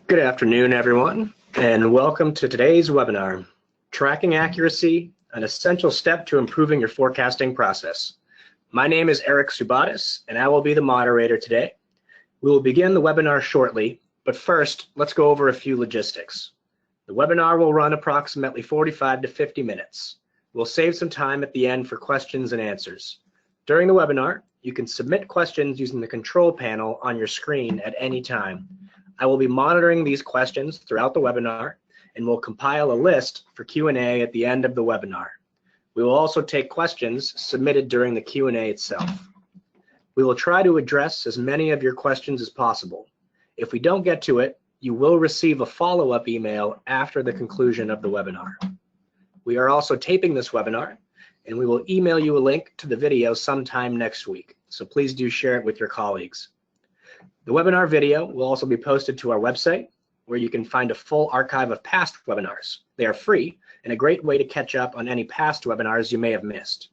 Good afternoon, everyone, and welcome to today's webinar, Tracking Accuracy, an Essential Step to Improving Your Forecasting Process. My name is Eric Subatis, and I will be the moderator today. We will begin the webinar shortly, but first, let's go over a few logistics. The webinar will run approximately 45 to 50 minutes. We'll save some time at the end for questions and answers. During the webinar, you can submit questions using the control panel on your screen at any time. I will be monitoring these questions throughout the webinar and will compile a list for Q&A at the end of the webinar. We will also take questions submitted during the Q&A itself. We will try to address as many of your questions as possible. If we don't get to it, you will receive a follow-up email after the conclusion of the webinar. We are also taping this webinar, and we will email you a link to the video sometime next week, so please do share it with your colleagues. The webinar video will also be posted to our website, where you can find a full archive of past webinars. They are free and a great way to catch up on any past webinars you may have missed.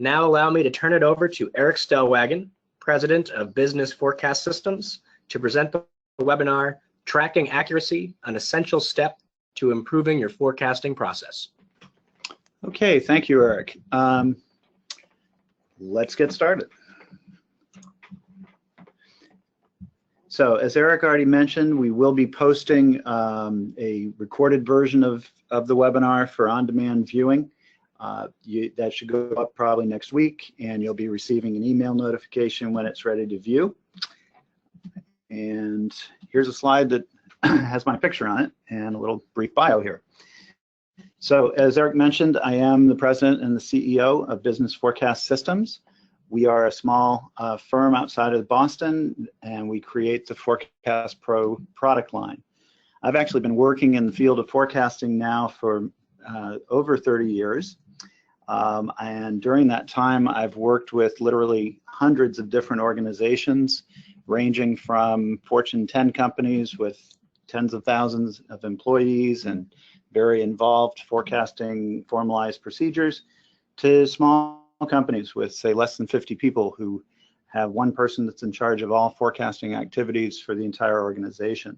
Now allow me to turn it over to Eric Stellwagen, President of Business Forecast Systems, to present the webinar, Tracking Accuracy, an Essential Step to Improving Your Forecasting Process. Okay, thank you, Eric. Let's get started. So as Eric already mentioned, we will be posting a recorded version of the webinar for on-demand viewing. That should go up probably next week, and you'll be receiving an email notification when it's ready to view. And here's a slide that has my picture on it and a little brief bio here. So as Eric mentioned, I am the president and the CEO of Business Forecast Systems. We are a small firm outside of Boston, and we create the Forecast Pro product line. I've actually been working in the field of forecasting now for over 30 years. And during that time, I've worked with literally hundreds of different organizations, ranging from Fortune 10 companies with tens of thousands of employees and very involved forecasting formalized procedures, to small companies with, say, less than 50 people who have one person that's in charge of all forecasting activities for the entire organization.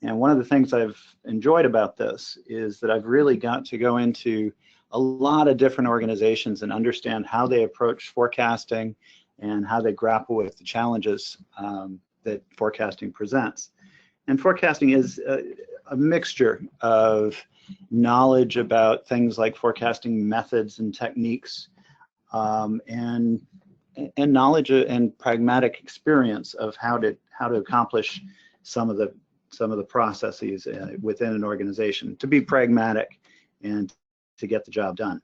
And one of the things I've enjoyed about this is that I've really got to go into a lot of different organizations and understand how they approach forecasting and how they grapple with the challenges that forecasting presents. And forecasting is a mixture of knowledge about things like forecasting methods and techniques, and knowledge and pragmatic experience of how to accomplish some of the processes within an organization, to be pragmatic and to get the job done.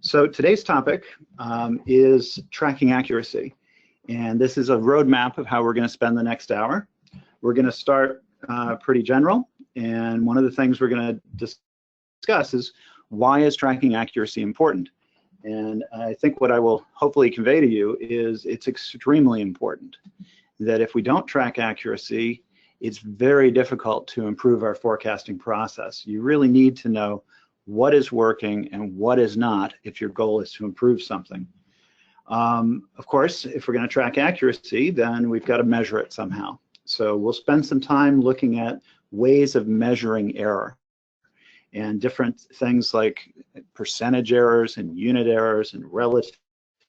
So today's topic is tracking accuracy, and this is a roadmap of how we're going to spend the next hour. We're going to start pretty general, and one of the things we're going to discuss is, why is tracking accuracy important? And I think what I will hopefully convey to you is it's extremely important that if we don't track accuracy, it's very difficult to improve our forecasting process. You really need to know what is working and what is not if your goal is to improve something. Of course, if we're going to track accuracy, then we've got to measure it somehow. So we'll spend some time looking at ways of measuring error, and different things like percentage errors and unit errors and relative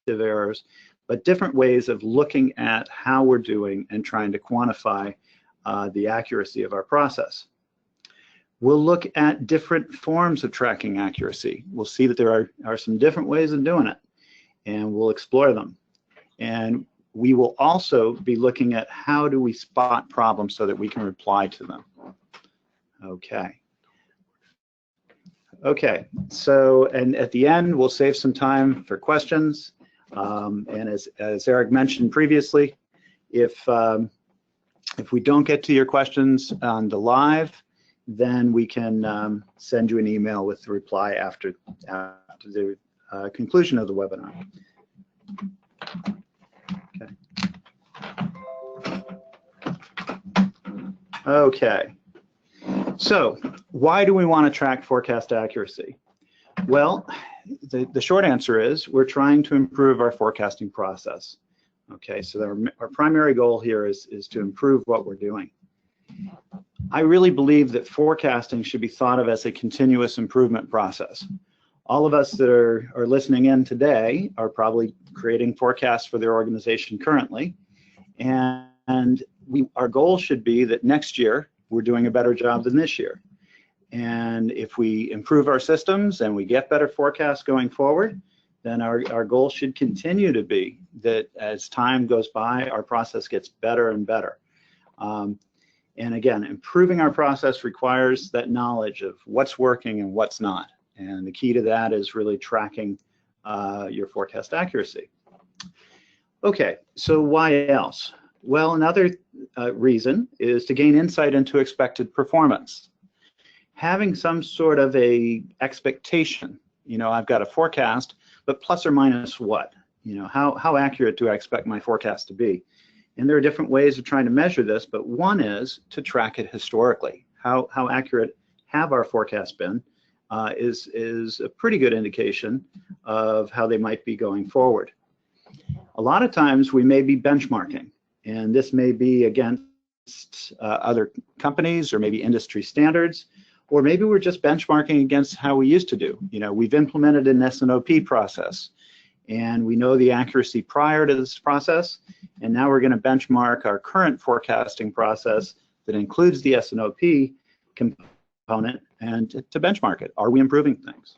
errors, but different ways of looking at how we're doing and trying to quantify the accuracy of our process. We'll look at different forms of tracking accuracy. We'll see that there are some different ways of doing it, and we'll explore them. And we will also be looking at how do we spot problems so that we can reply to them. Okay, so, and at the end, we'll save some time for questions. And as Eric mentioned previously, if we don't get to your questions on the live, then we can send you an email with the reply after the conclusion of the webinar. Okay. So why do we want to track forecast accuracy? Well, the short answer is we're trying to improve our forecasting process. Okay, so our primary goal here is to improve what we're doing. I really believe that forecasting should be thought of as a continuous improvement process. All of us that are listening in today are probably creating forecasts for their organization currently, and our goal should be that next year we're doing a better job than this year. And if we improve our systems and we get better forecasts going forward, then our goal should continue to be that as time goes by, our process gets better and better. And again, improving our process requires that knowledge of what's working and what's not. And the key to that is really tracking your forecast accuracy. Okay, so why else? Well, another reason is to gain insight into expected performance. Having some sort of a expectation, I've got a forecast, but plus or minus what? How accurate do I expect my forecast to be? And there are different ways of trying to measure this, but one is to track it historically. How accurate have our forecasts been is a pretty good indication of how they might be going forward. A lot of times we may be benchmarking, and this may be against other companies or maybe industry standards, or maybe we're just benchmarking against how we used to do. We've implemented an S&OP process, and we know the accuracy prior to this process, and now we're going to benchmark our current forecasting process that includes the S&OP component and to benchmark it. Are we improving things?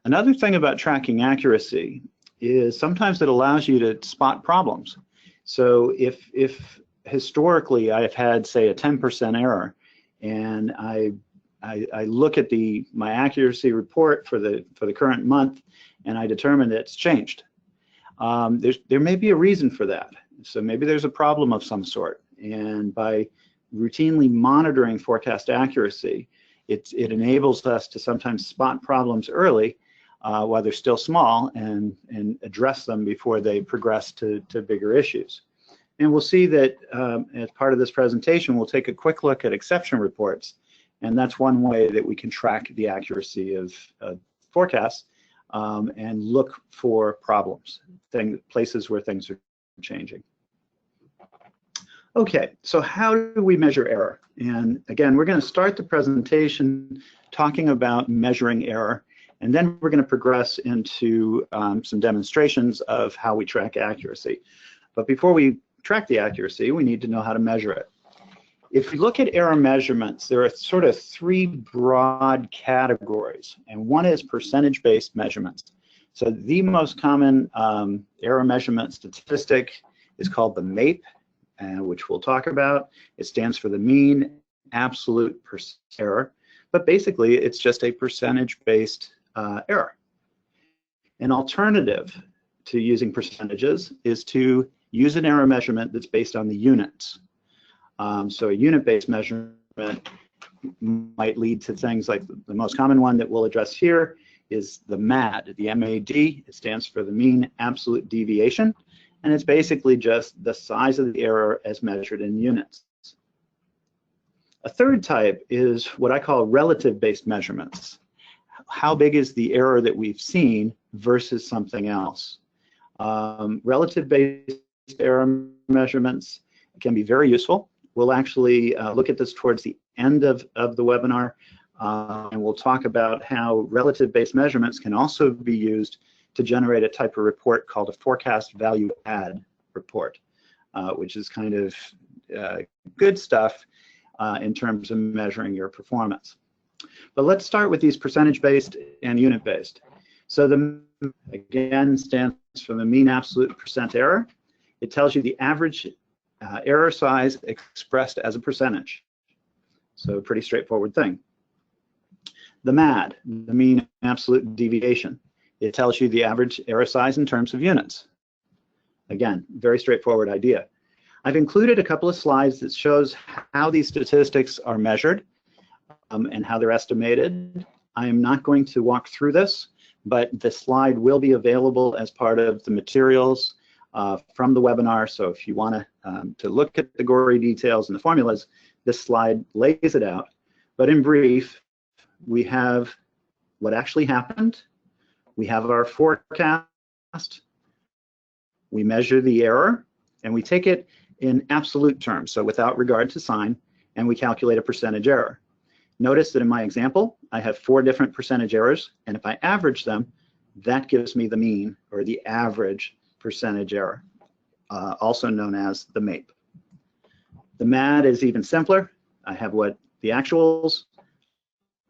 Another thing about tracking accuracy is sometimes it allows you to spot problems. So if historically I've had, say, a 10% error, and I look at my accuracy report for the current month, and I determine that it's changed. There may be a reason for that. So maybe there's a problem of some sort, and by routinely monitoring forecast accuracy, it enables us to sometimes spot problems early while they're still small and address them before they progress to bigger issues. And we'll see that as part of this presentation, we'll take a quick look at exception reports, and that's one way that we can track the accuracy of forecasts and look for problems, places where things are changing. Okay, so how do we measure error? And again, we're going to start the presentation talking about measuring error, and then we're going to progress into some demonstrations of how we track accuracy. But before we track the accuracy, we need to know how to measure it. If you look at error measurements, there are sort of three broad categories, and one is percentage-based measurements. So the most common error measurement statistic is called the MAPE, which we'll talk about. It stands for the mean absolute error, but basically it's just a percentage-based error. An alternative to using percentages is to use an error measurement that's based on the units. So a unit-based measurement might lead to things like the most common one that we'll address here is the MAD, the M-A-D. It stands for the mean absolute deviation, and it's basically just the size of the error as measured in units. A third type is what I call relative-based measurements. How big is the error that we've seen versus something else? Relative-based error measurements can be very useful. We'll actually look at this towards the end of the webinar, and we'll talk about how relative-based measurements can also be used to generate a type of report called a forecast value add report, which is kind of good stuff in terms of measuring your performance. But let's start with these percentage-based and unit-based. So the, again, stands for the mean absolute percent error. It tells you the average error size expressed as a percentage. So a pretty straightforward thing. The MAD, the mean absolute deviation. It tells you the average error size in terms of units. Again, very straightforward idea. I've included a couple of slides that shows how these statistics are measured and how they're estimated. I am not going to walk through this, but the slide will be available as part of the materials from the webinar. So if you want to look at the gory details and the formulas, this slide lays it out. But in brief, we have what actually happened. We have our forecast. We measure the error, and we take it in absolute terms, so without regard to sign, and we calculate a percentage error. Notice that in my example, I have 4 different percentage errors, and if I average them, that gives me the mean, or the average percentage error, also known as the MAPE. The MAD is even simpler. I have what the actuals,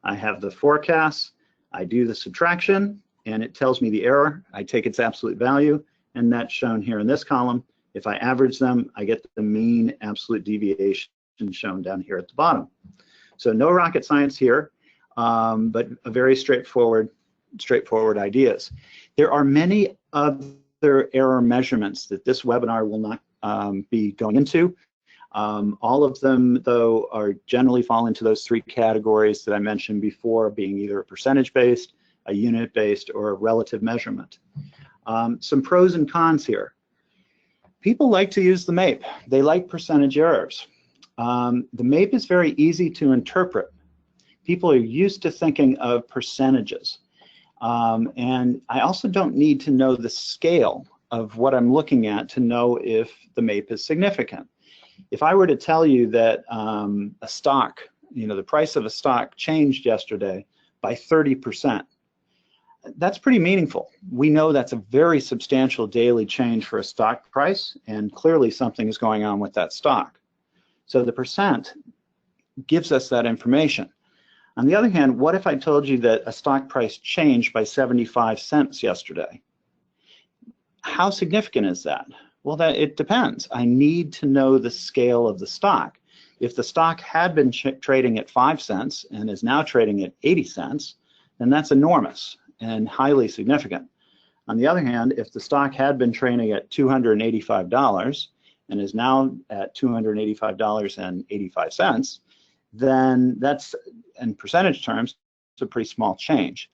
I have the forecasts, I do the subtraction, and it tells me the error. I take its absolute value, and that's shown here in this column. If I average them, I get the mean absolute deviation shown down here at the bottom. So no rocket science here, but a very straightforward ideas. There are many other error measurements that this webinar will not be going into. All of them, though, are generally fall into those 3 categories that I mentioned before, being either a percentage-based, a unit-based, or a relative measurement. Some pros and cons here. People like to use the MAPE. They like percentage errors. The MAPE is very easy to interpret. People are used to thinking of percentages. And I also don't need to know the scale of what I'm looking at to know if the MAPE is significant. If I were to tell you that a stock, the price of a stock changed yesterday by 30%, that's pretty meaningful. We know that's a very substantial daily change for a stock price, and clearly something is going on with that stock. So the percent gives us that information. On the other hand, what if I told you that a stock price changed by 75 cents yesterday? How significant is that? Well, it depends. I need to know the scale of the stock. If the stock had been trading at 5 cents and is now trading at 80 cents, then that's enormous and highly significant. On the other hand, if the stock had been trading at $285 and is now at $285.85, then that's, in percentage terms, it's a pretty small change.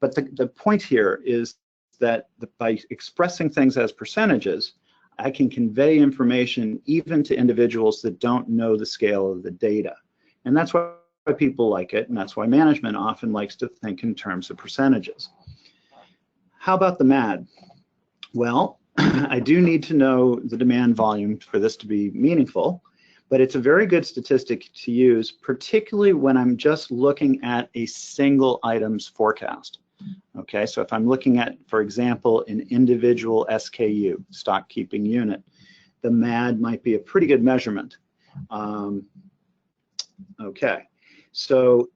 But the point here is that by expressing things as percentages, I can convey information even to individuals that don't know the scale of the data. And that's why people like it, and that's why management often likes to think in terms of percentages. How about the MAD? Well, I do need to know the demand volume for this to be meaningful, but it's a very good statistic to use, particularly when I'm just looking at a single item's forecast. Okay, so if I'm looking at, for example, an individual SKU, stock keeping unit, the MAD might be a pretty good measurement. Okay, so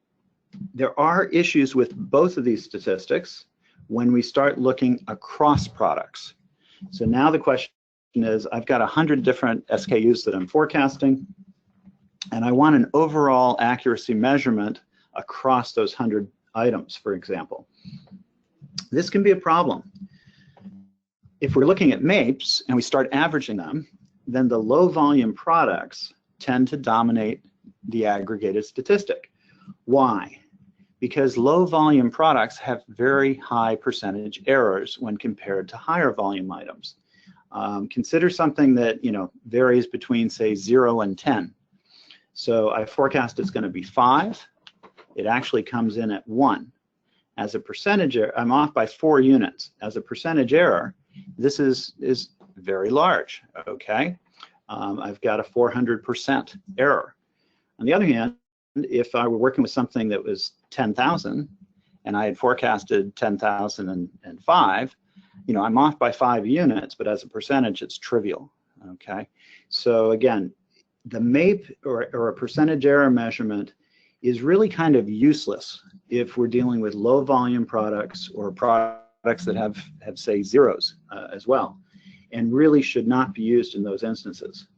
there are issues with both of these statistics when we start looking across products. So now the question is, I've got 100 different SKUs that I'm forecasting, and I want an overall accuracy measurement across those 100 items, for example. This can be a problem. If we're looking at MAPEs and we start averaging them, then the low volume products tend to dominate the aggregated statistic. Why? Because low volume products have very high percentage errors when compared to higher volume items. Consider something that varies between, say, 0 and 10. So I forecast it's going to be 5. It actually comes in at 1. As a percentage error, I'm off by 4 units. As a percentage error, this is very large, okay? I've got a 400% error. On the other hand, if I were working with something that was 10,000 and I had forecasted 10,005, I'm off by 5 units, but as a percentage, it's trivial, okay? So again, the MAPE or a percentage error measurement is really kind of useless if we're dealing with low volume products or products that have say, zeros as well, and really should not be used in those instances.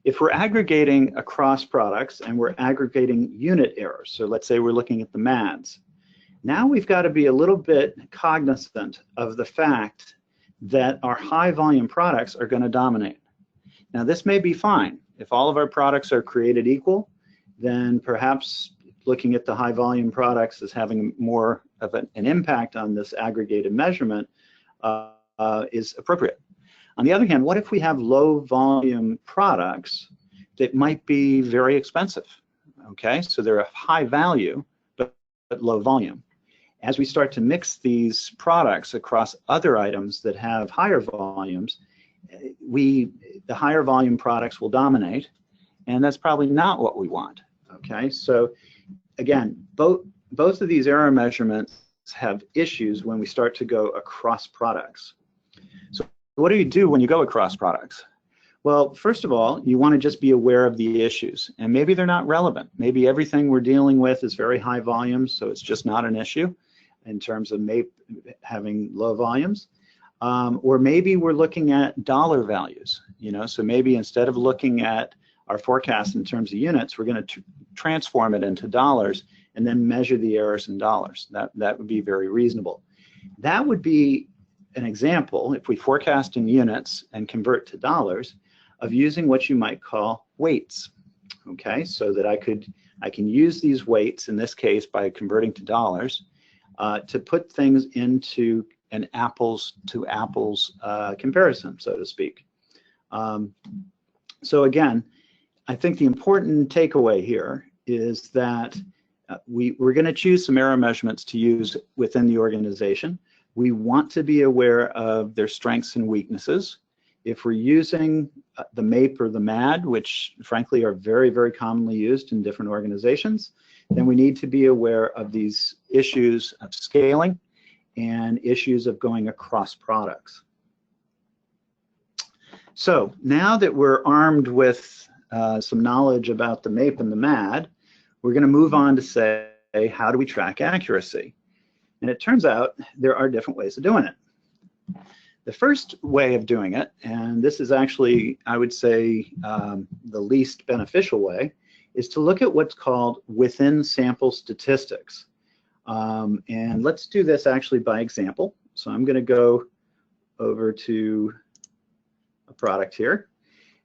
If we're aggregating across products and we're aggregating unit errors, so let's say we're looking at the MADs, now we've got to be a little bit cognizant of the fact that our high volume products are going to dominate. Now this may be fine. If all of our products are created equal, then perhaps looking at the high volume products as having more of an impact on this aggregated measurement is appropriate. On the other hand, what if we have low volume products that might be very expensive? Okay, so they're of high value, but low volume. As we start to mix these products across other items that have higher volumes, the higher volume products will dominate, and that's probably not what we want. Okay, so again, both of these error measurements have issues when we start to go across products. So what do you do when you go across products? Well, first of all, you want to just be aware of the issues, and maybe they're not relevant. Maybe everything we're dealing with is very high volumes, so it's just not an issue in terms of MAPE having low volumes. Or maybe we're looking at dollar values, so maybe instead of looking at our forecast in terms of units, we're going to transform it into dollars and then measure the errors in dollars. That would be very reasonable. That would be an example, if we forecast in units and convert to dollars, of using what you might call weights. Okay, so that I can use these weights, in this case by converting to dollars, to put things into an apples to apples comparison, so to speak. So again, I think the important takeaway here is that we're going to choose some error measurements to use within the organization. We want to be aware of their strengths and weaknesses. If we're using the MAPE or the MAD, which frankly are very, very commonly used in different organizations, then we need to be aware of these issues of scaling and issues of going across products. So now that we're armed with some knowledge about the MAPE and the MAD, we're going to move on to say, how do we track accuracy? And it turns out there are different ways of doing it. The first way of doing it, and this is actually, I would say, the least beneficial way, is to look at what's called within sample statistics. And let's do this actually by example. So I'm going to go over to a product here.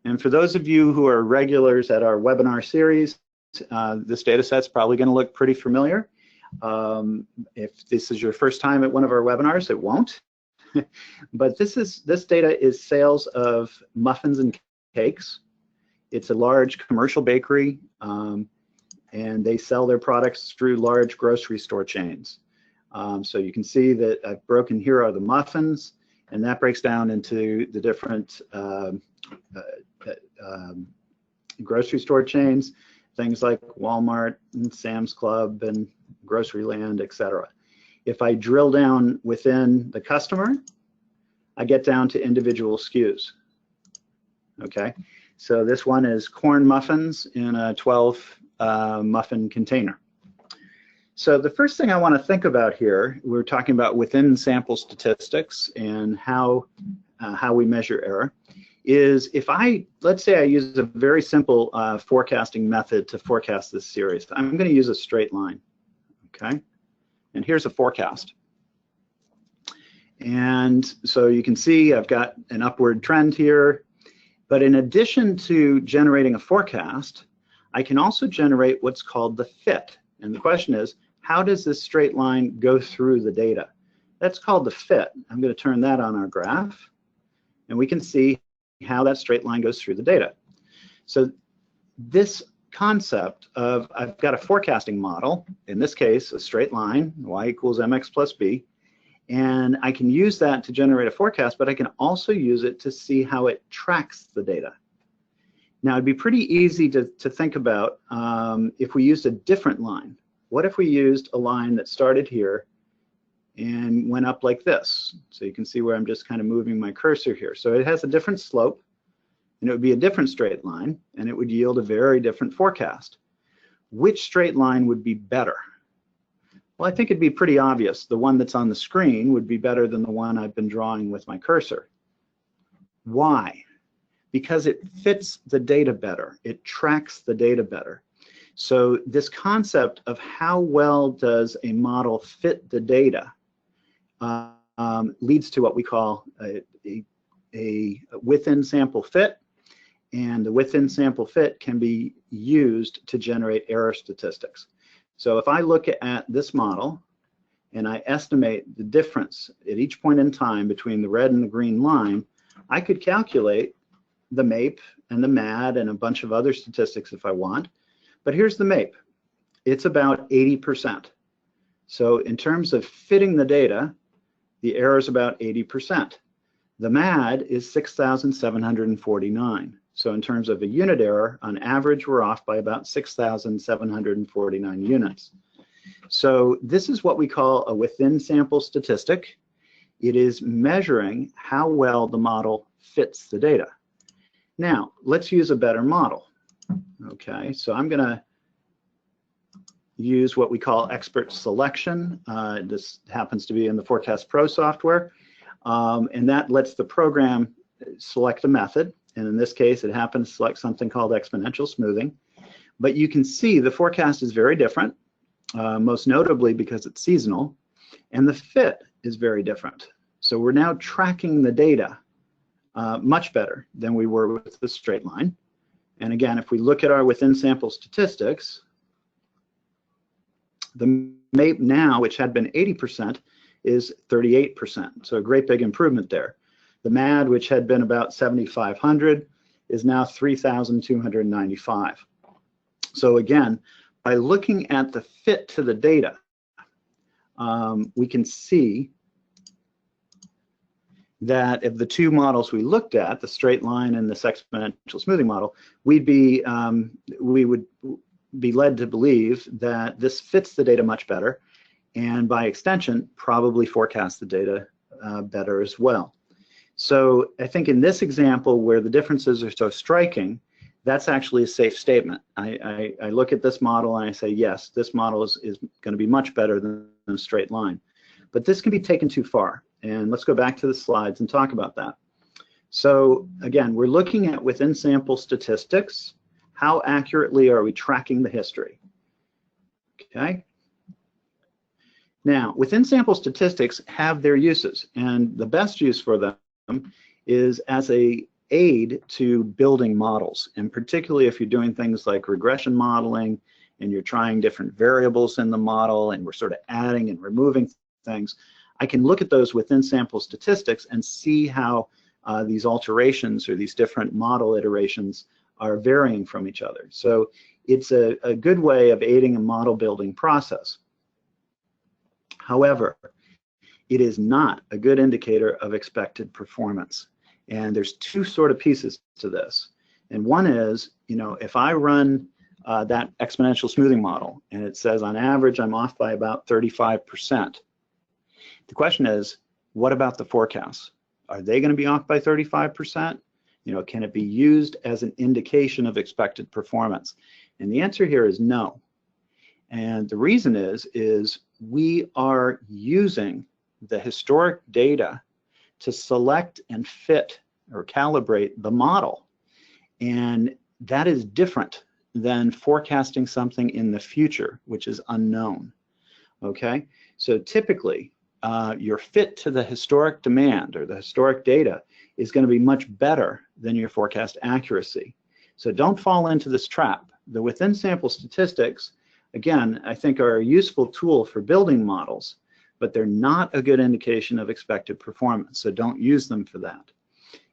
And for those of you who are regulars at our webinar series, this data set's probably going to look pretty familiar. If this is your first time at one of our webinars, it won't. But this data is sales of muffins and cakes. It's a large commercial bakery, and they sell their products through large grocery store chains. So you can see that I've broken here are the muffins, and that breaks down into the different grocery store chains, things like Walmart and Sam's Club and Groceryland, etc. If I drill down within the customer, I get down to individual SKUs. Okay, so this one is corn muffins in a 12 muffin container. So the first thing I want to think about here, we're talking about within sample statistics and how we measure error, is if let's say I use a very simple forecasting method to forecast this series. I'm going to use a straight line, okay? And here's a forecast. And so you can see I've got an upward trend here, but in addition to generating a forecast, I can also generate what's called the fit. And the question is, how does this straight line go through the data? That's called the fit. I'm going to turn that on our graph, and we can see how that straight line goes through the data. So this concept of I've got a forecasting model, in this case a straight line, y equals mx plus b, and I can use that to generate a forecast, but I can also use it to see how it tracks the data. Now it'd be pretty easy to think about if we used a different line. What if we used a line that started here and went up like this? So you can see where I'm just kind of moving my cursor here. So it has a different slope, and it would be a different straight line, and it would yield a very different forecast. Which straight line would be better? Well, I think it'd be pretty obvious. The one that's on the screen would be better than the one I've been drawing with my cursor. Why? Because it fits the data better. It tracks the data better. So this concept of how well does a model fit the data leads to what we call a within sample fit, and the within sample fit can be used to generate error statistics. So if I look at this model and I estimate the difference at each point in time between the red and the green line, I could calculate the MAPE and the MAD and a bunch of other statistics if I want. But here's the MAPE. It's about 80%. So in terms of fitting the data, the error is about 80%. The MAD is 6,749. So in terms of a unit error, on average, we're off by about 6,749 units. So this is what we call a within sample statistic. It is measuring how well the model fits the data. Now, let's use a better model. Okay, so I'm going to use what we call expert selection. This happens to be in the Forecast Pro software, and that lets the program select a method. And in this case, it happens to select something called exponential smoothing. But you can see the forecast is very different, most notably because it's seasonal, and the fit is very different. So we're now tracking the data much better than we were with the straight line. And again, if we look at our within sample statistics, the MAPE now, which had been 80%, is 38%. So a great big improvement there. The MAD, which had been about 7,500, is now 3,295. So again, by looking at the fit to the data, we can see that if the two models we looked at, the straight line and this exponential smoothing model, we would be led to believe that this fits the data much better, and by extension, probably forecast the data better as well. So I think in this example where the differences are so striking, that's actually a safe statement. I look at this model and I say, yes, this model is going to be much better than a straight line. But this can be taken too far. And let's go back to the slides and talk about that. So again, we're looking at within sample statistics. How accurately are we tracking the history? Okay. Now, within sample statistics have their uses, and the best use for them is as an aid to building models, and particularly if you're doing things like regression modeling and you're trying different variables in the model and we're sort of adding and removing things. I can look at those within sample statistics and see how these alterations or these different model iterations are varying from each other. So it's a good way of aiding a model building process. However, it is not a good indicator of expected performance. And there's two sort of pieces to this. And one is, if I run that exponential smoothing model and it says on average I'm off by about 35%, the question is, what about the forecasts? Are they going to be off by 35%? Can it be used as an indication of expected performance? And the answer here is no. And the reason is we are using the historic data to select and fit or calibrate the model. And that is different than forecasting something in the future, which is unknown. Okay, so typically, your fit to the historic demand or the historic data is going to be much better than your forecast accuracy. So don't fall into this trap. The within sample statistics, again, I think are a useful tool for building models, but they're not a good indication of expected performance, so don't use them for that.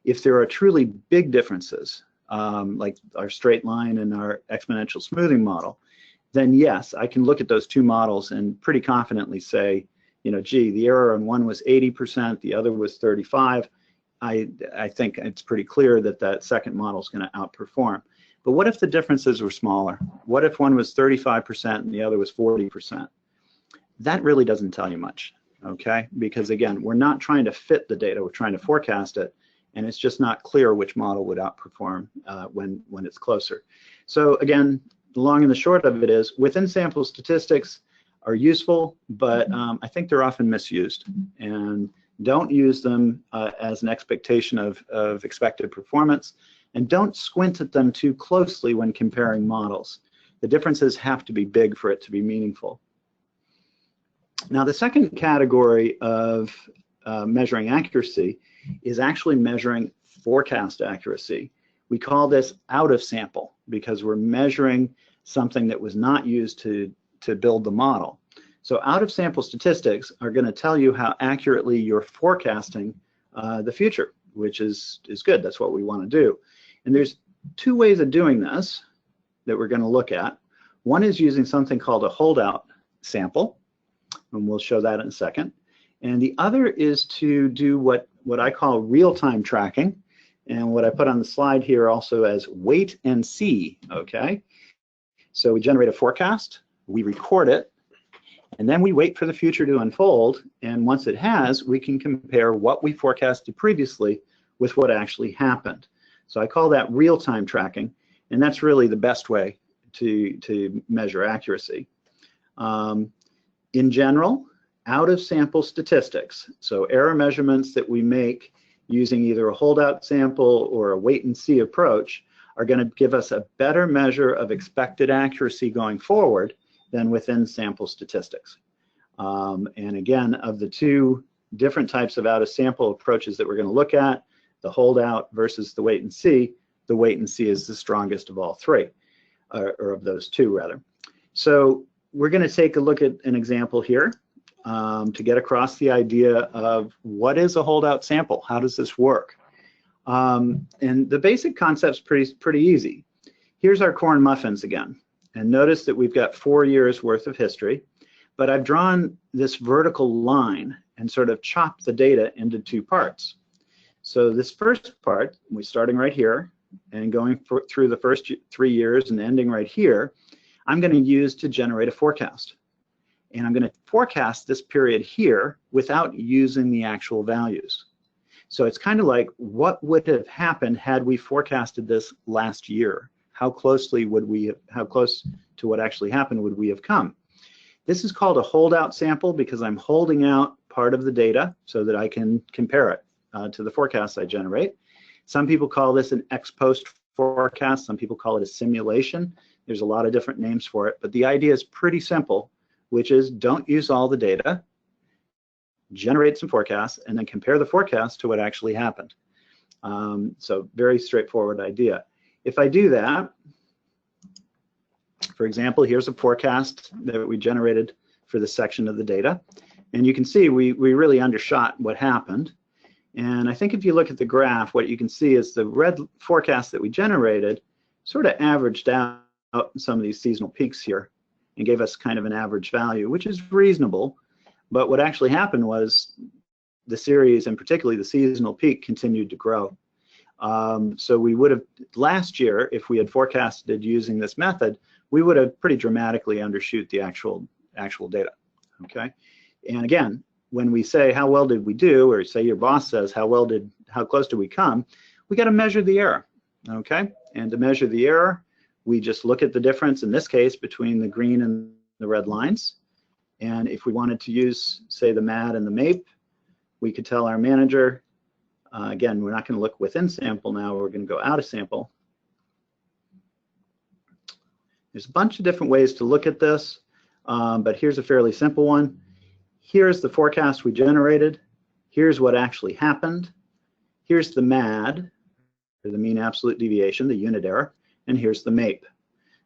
If there are truly big differences, like our straight line and our exponential smoothing model, then yes, I can look at those two models and pretty confidently say, gee, the error on one was 80%, the other was 35. I think it's pretty clear that that second model is going to outperform. But what if the differences were smaller? What if one was 35% and the other was 40%? That really doesn't tell you much, okay? Because again, we're not trying to fit the data, we're trying to forecast it, and it's just not clear which model would outperform when it's closer. So again, the long and the short of it is, within sample statistics are useful, but I think they're often misused, and don't use them as an expectation of expected performance, and don't squint at them too closely when comparing models. The differences have to be big for it to be meaningful. Now, the second category of measuring accuracy is actually measuring forecast accuracy. We call this out of sample because we're measuring something that was not used to build the model. So out of sample statistics are going to tell you how accurately you're forecasting the future, which is good. That's what we want to do. And there's two ways of doing this that we're going to look at. One is using something called a holdout sample, and we'll show that in a second. And the other is to do what I call real-time tracking. and what I put on the slide here also as wait and see, okay? So we generate a forecast, we record it, and then we wait for the future to unfold, and once it has, we can compare what we forecasted previously with what actually happened. So I call that real-time tracking, and that's really the best way to measure accuracy. In general, out-of-sample statistics, so error measurements that we make using either a holdout sample or a wait-and-see approach, are going to give us a better measure of expected accuracy going forward than within sample statistics. And again, of the two different types of out-of-sample approaches that we're going to look at, the holdout versus the wait-and-see is the strongest of all three, or of those two, rather. So we're going to take a look at an example here to get across the idea of what is a holdout sample? How does this work? And the basic concept's pretty easy. Here's our corn muffins again. And notice that we've got 4 years worth of history, but I've drawn this vertical line and sort of chopped the data into two parts. So this first part, we're starting right here and going through the first 3 years and ending right here, I'm going to use to generate a forecast. And I'm going to forecast this period here without using the actual values. So it's kind of like, what would have happened had we forecasted this last year? How close to what actually happened would we have come? This is called a holdout sample because I'm holding out part of the data so that I can compare it to the forecasts I generate. Some people call this an ex post forecast. Some people call it a simulation. There's a lot of different names for it, but the idea is pretty simple, which is don't use all the data, generate some forecasts, and then compare the forecast to what actually happened. So very straightforward idea. If I do that, for example, here's a forecast that we generated for this section of the data. And you can see we really undershot what happened. And I think if you look at the graph, what you can see is the red forecast that we generated sort of averaged out some of these seasonal peaks here and gave us kind of an average value, which is reasonable. But what actually happened was the series, and particularly the seasonal peak, continued to grow. So we would have, last year, if we had forecasted using this method, we would have pretty dramatically undershoot the actual data, okay? And again, when we say how well did we do, or say your boss says how close did we come, we got to measure the error, okay? And to measure the error, we just look at the difference, in this case, between the green and the red lines. And if we wanted to use, say, the MAD and the MAPE, we could tell our manager, again, we're not going to look within sample now, we're going to go out of sample. There's a bunch of different ways to look at this, but here's a fairly simple one. Here's the forecast we generated. Here's what actually happened. Here's the MAD, or the mean absolute deviation, the unit error, and here's the MAPE.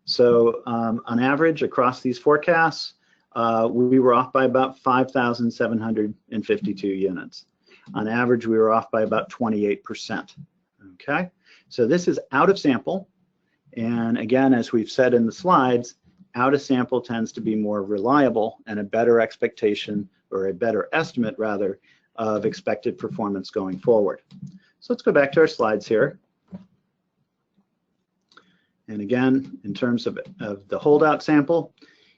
So on average, across these forecasts, we were off by about 5,752 units. On average, we were off by about 28%, okay? So this is out of sample, and again, as we've said in the slides, out of sample tends to be more reliable and a better expectation, or a better estimate rather, of expected performance going forward. So let's go back to our slides here. And again, in terms of the holdout sample,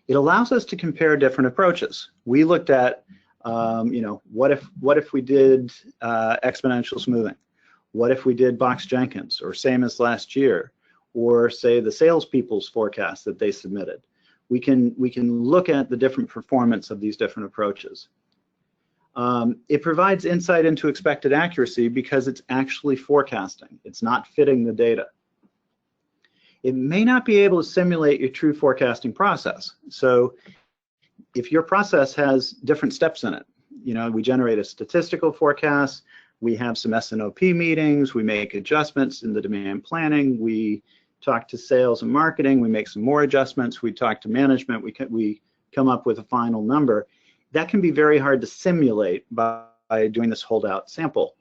it allows us to compare different approaches. We looked at, what if we did exponential smoothing? What if we did Box-Jenkins, or same as last year, or say the salespeople's forecast that they submitted? We can look at the different performance of these different approaches. It provides insight into expected accuracy because it's actually forecasting. It's not fitting the data. It may not be able to simulate your true forecasting process. So if your process has different steps in it, we generate a statistical forecast, we have some S&OP meetings, we make adjustments in the demand planning, we talk to sales and marketing, we make some more adjustments, we talk to management, we come up with a final number. That can be very hard to simulate by doing this holdout sample.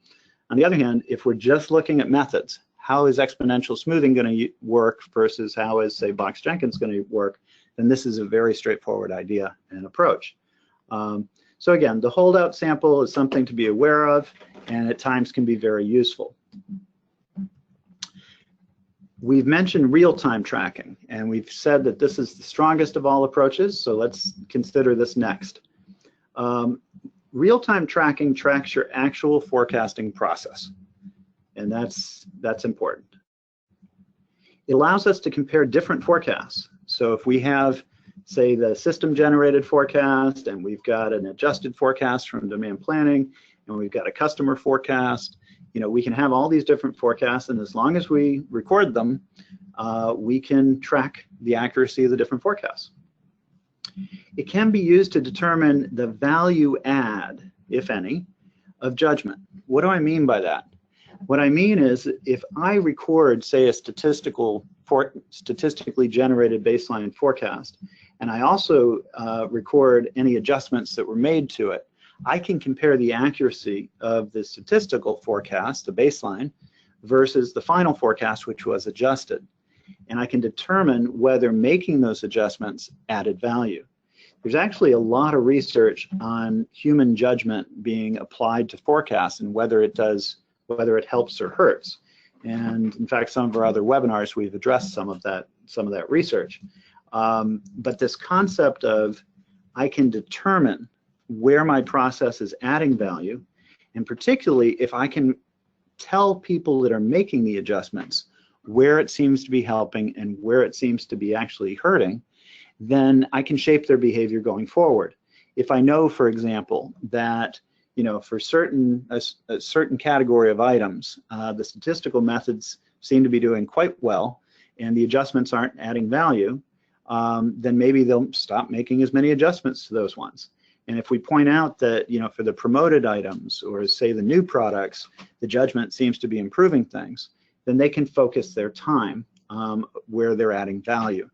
On the other hand, if we're just looking at methods, how is exponential smoothing going to work versus how is, say, Box-Jenkins going to work, then this is a very straightforward idea and approach. So again, the holdout sample is something to be aware of, and at times can be very useful. We've mentioned real-time tracking, and we've said that this is the strongest of all approaches, so let's consider this next. Real-time tracking tracks your actual forecasting process, and that's important. It allows us to compare different forecasts. So if we have, say, the system-generated forecast, and we've got an adjusted forecast from demand planning, and we've got a customer forecast, we can have all these different forecasts, and as long as we record them, we can track the accuracy of the different forecasts. It can be used to determine the value add, if any, of judgment. What do I mean by that? What I mean is, if I record, say, a statistically generated baseline forecast, and I also record any adjustments that were made to it, I can compare the accuracy of the statistical forecast, the baseline, versus the final forecast, which was adjusted. And I can determine whether making those adjustments added value. There's actually a lot of research on human judgment being applied to forecasts and whether it helps or hurts. And in fact, some of our other webinars, we've addressed some of that research. But this concept of I can determine where my process is adding value, and particularly if I can tell people that are making the adjustments where it seems to be helping and where it seems to be actually hurting, then I can shape their behavior going forward. If I know, for example, that for a certain category of items, the statistical methods seem to be doing quite well, and the adjustments aren't adding value, then maybe they'll stop making as many adjustments to those ones. And if we point out that, for the promoted items or say the new products, the judgment seems to be improving things, then they can focus their time where they're adding value.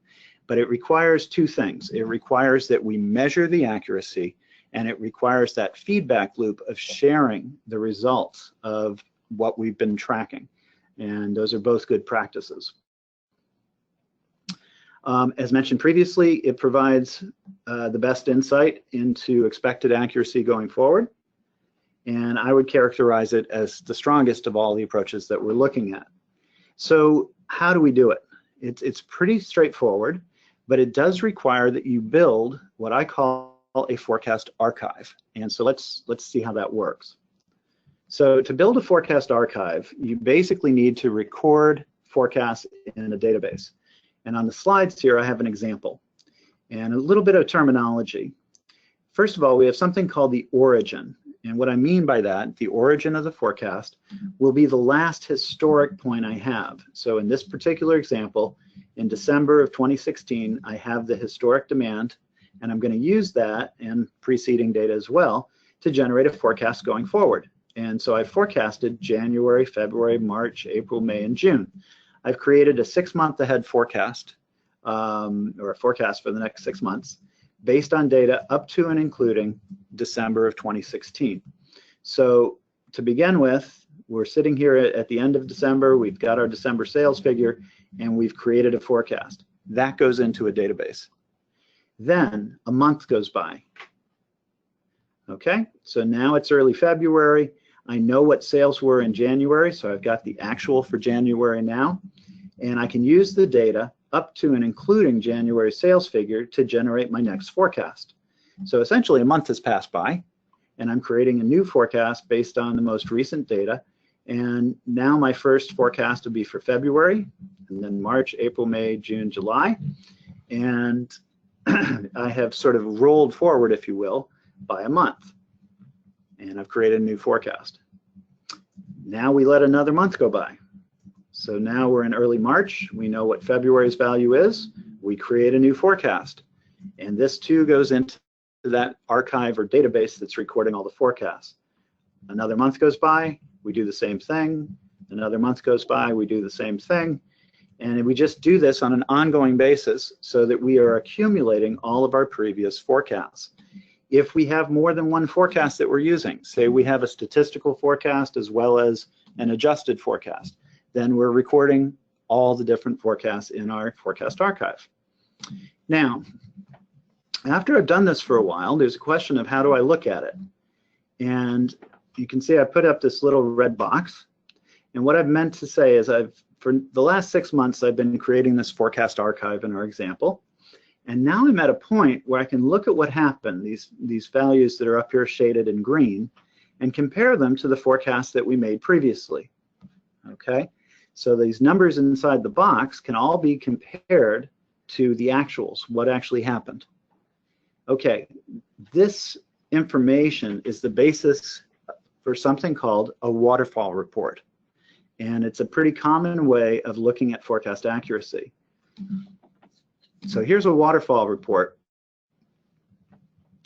But it requires two things. It requires that we measure the accuracy, and it requires that feedback loop of sharing the results of what we've been tracking. And those are both good practices. As mentioned previously, it provides the best insight into expected accuracy going forward, and I would characterize it as the strongest of all the approaches that we're looking at. So how do we do it? It's pretty straightforward, but it does require that you build what I call a forecast archive, and so let's see how that works. So to build a forecast archive, you basically need to record forecasts in a database. And on the slides here, I have an example and a little bit of terminology. First of all, we have something called the origin. And what I mean by that, the origin of the forecast will be the last historic point I have. So in this particular example, in December of 2016, I have the historic demand, and I'm going to use that and preceding data as well to generate a forecast going forward. And so I forecasted January, February, March, April, May, and June. I've created a 6-month ahead forecast, or a forecast for the next 6 months, based on data up to and including December of 2016. So to begin with, we're sitting here at the end of December, we've got our December sales figure, and we've created a forecast. That goes into a database. Then a month goes by. Okay, so now it's early February. I know what sales were in January, so I've got the actual for January now, and I can use the data up to and including January sales figure to generate my next forecast. So essentially a month has passed by, and I'm creating a new forecast based on the most recent data, and now my first forecast will be for February, and then March, April, May, June, July, and I have sort of rolled forward, if you will, by a month. And I've created a new forecast. Now we let another month go by. So now we're in early March. We know what February's value is. We create a new forecast. And this too goes into that archive or database that's recording all the forecasts. Another month goes by, we do the same thing. Another month goes by, we do the same thing. And we just do this on an ongoing basis so that we are accumulating all of our previous forecasts. If we have more than one forecast that we're using, say we have a statistical forecast as well as an adjusted forecast, then we're recording all the different forecasts in our forecast archive. Now, after I've done this for a while, there's a question of how do I look at it? And you can see I put up this little red box. And what I've meant to say is I've for the last 6 months, I've been creating this forecast archive in our example. And now I'm at a point where I can look at what happened, these values that are up here shaded in green, and compare them to the forecast that we made previously. Okay, so these numbers inside the box can all be compared to the actuals, what actually happened. Okay, this information is the basis for something called a waterfall report. And it's a pretty common way of looking at forecast accuracy. So here's a waterfall report.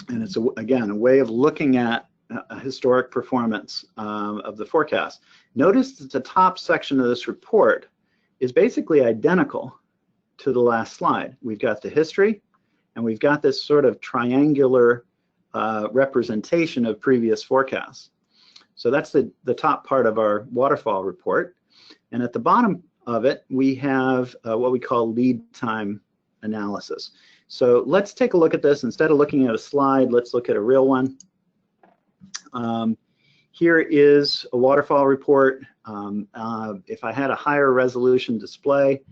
And it's, again, a way of looking at a historic performance of the forecast. Notice that the top section of this report is basically identical to the last slide. We've got the history, and we've got this sort of triangular representation of previous forecasts. So that's the top part of our waterfall report. And at the bottom of it, we have what we call lead time analysis. So let's take a look at this. Instead of looking at a slide, let's look at a real one. Here is a waterfall report. If I had a higher resolution display,